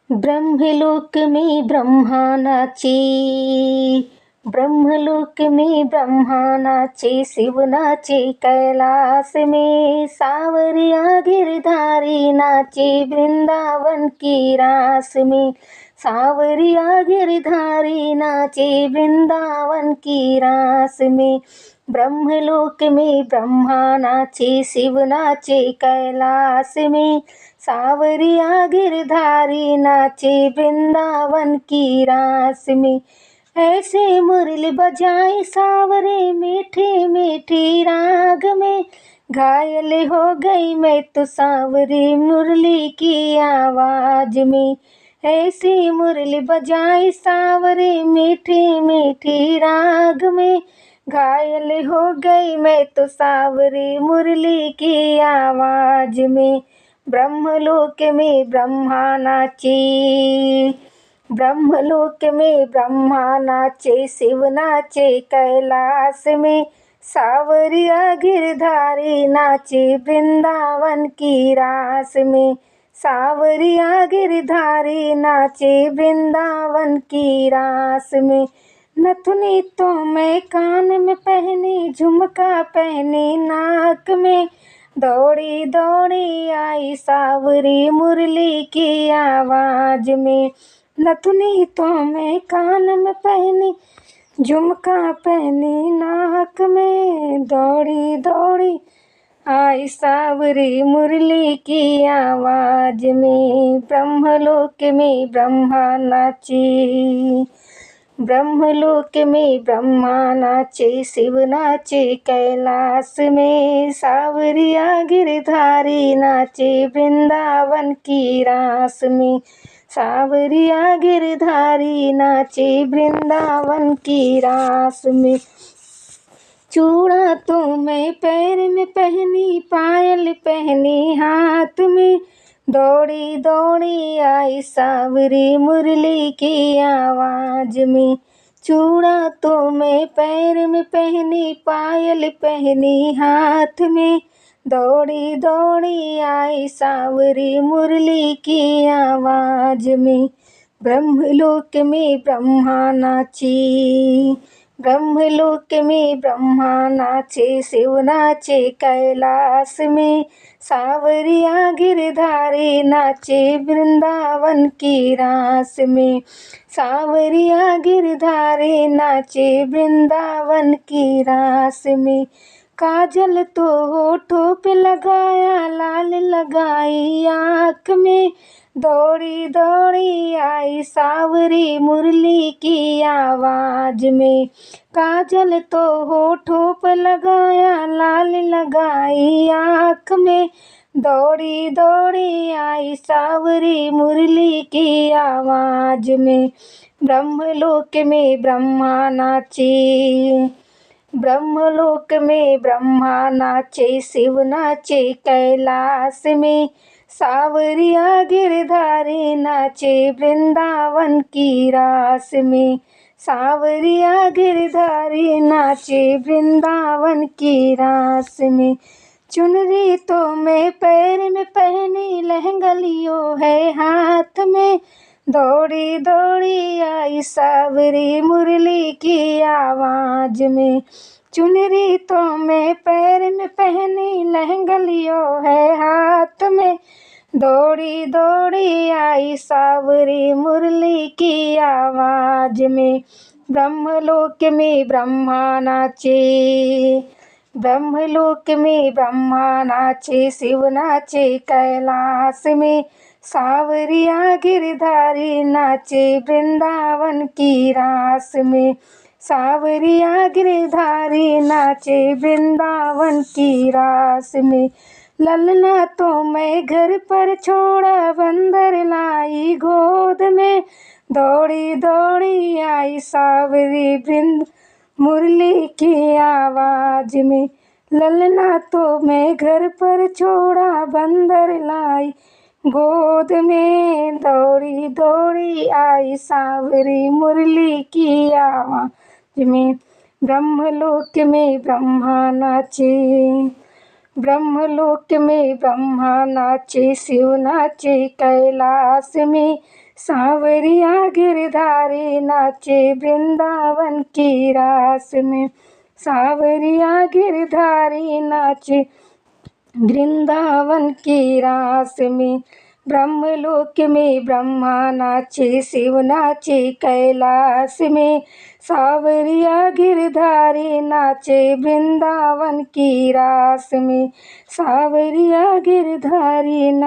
ब्रह्मलोक में ब्रह्मा नाचे, ब्रह्मलोक में ब्रह्मा नाचे, शिव नाचे कैलाश में, सावरिया गिरधारी नाचे वृंदावन की रास में, सावरिया गिरधारी नाचे वृंदावन की रास में। ब्रह्मलोक में ब्रह्मा नाचे, शिव नाचे कैलाश में, सावरिया गिरधारी नाचे वृंदावन की रास में। ऐसे मुरली बजाए सावरे मीठे मीठे राग में, घायल हो गई मैं तो सावरी मुरली की आवाज में। ऐसी मुरली बजाए सावरे मीठे मीठे राग में, घायल हो गई मैं तो सावरी मुरली की आवाज में। ब्रह्मलोक में ब्रह्मा नाचे, ब्रह्मलोक में ब्रह्मा नाचे, शिव नाचे कैलाश में, सावरिया गिरधारी नाचे वृंदावन की रास में, सावरिया गिरधारी नाचे वृंदावन की रास में। नथुनी तो मैं कान में पहनी, झुमका पहनी नाक में, दौड़ी दौड़ी आई सावरी मुरली की आवाज में। नथुनी तो मैं कान में पहनी, झुमका पहनी नाक में, दौड़ी दौड़ी आई सावरी मुरली की आवाज में। ब्रह्मलोक में ब्रह्मा नाचे, ब्रह्मलोक में ब्रह्मा नाचे, शिव नाचे कैलाश में, सावरिया गिरधारी नाचे वृंदावन की रास में, सावरिया गिरधारी नाचे वृंदावन की रास में। चूड़ा तो मैं पैर में पहनी, पायल पहनी हाथ में, दौड़ी दौड़ी आई सावरी मुरली की आवाज में। चूड़ा तो मैं पैर में पहनी, पायल पहनी हाथ में, दौड़ी दौड़ी आई सावरी मुरली की आवाज में। ब्रह्मलोक में ब्रह्मा नाचे, ब्रह्मलोक में ब्रह्मा नाचे, शिव नाचे कैलाश में, सावरिया गिरधारी नाचे वृंदावन की रास में, सावरिया गिरधारी नाचे वृंदावन की रास में। काजल तो होठों पे लगाया, लाल लगाई आँख में, दौड़ी दौड़ी आई सावरी मुरली की आवाज में। काजल तो होठों पे लगाया, लाल लगाई आँख में, दौड़ी दौड़ी आई सावरी मुरली की आवाज में। ब्रह्मलोक में ब्रह्मा नाचे, ब्रह्मलोक में ब्रह्मा नाचे, शिव नाचे कैलाश में, सावरिया गिरधारी नाचे वृंदावन की रास में, सावरिया गिरधारी नाचे वृंदावन की रास में। चुनरी तो मैं पैर में पहनी, लहंगा लियो है हाथ में, दौड़ी दौड़ी आई सावरी मुरली की आवाज में। चुनरी तो मैं पैर में पहनी, लहंगा लियो है हाथ में, दौड़ी दौड़ी आई सावरी मुरली की आवाज में। ब्रह्मलोक में ब्रह्मा नाचे, ब्रह्मलोक में ब्रह्मा नाचे, शिव नाचे कैलाश में, सावरिया गिरधारी नाचे वृंदावन की रास में, सावरिया गिरधारी नाचे वृंदावन की रास में। ललना तो मैं घर पर छोड़ा, बंदर लाई गोद में, दौड़ी दौड़ी आई सावरी वृंद मुरली की आवाज में। ललना तो मैं घर पर छोड़ा, बंदर लाई गोद में, दौड़ी दौड़ी आई सावरी मुरली की आवाज में। ब्रह्मलोक में ब्रह्मा नाचे, ब्रह्मलोक में ब्रह्मा नाचे, शिव नाचे कैलाश में, सांवरिया गिरधारी नाचे वृंदावन की रास में। सांवरिया गिरधारी नाचे वृंदावन की रास में। ब्रह्मलोक में ब्रह्मा नाचे, शिव नाचे कैलाश में, सांवरिया गिरधारी नाचे वृंदावन की रास में। सांवरिया गिरधारी ना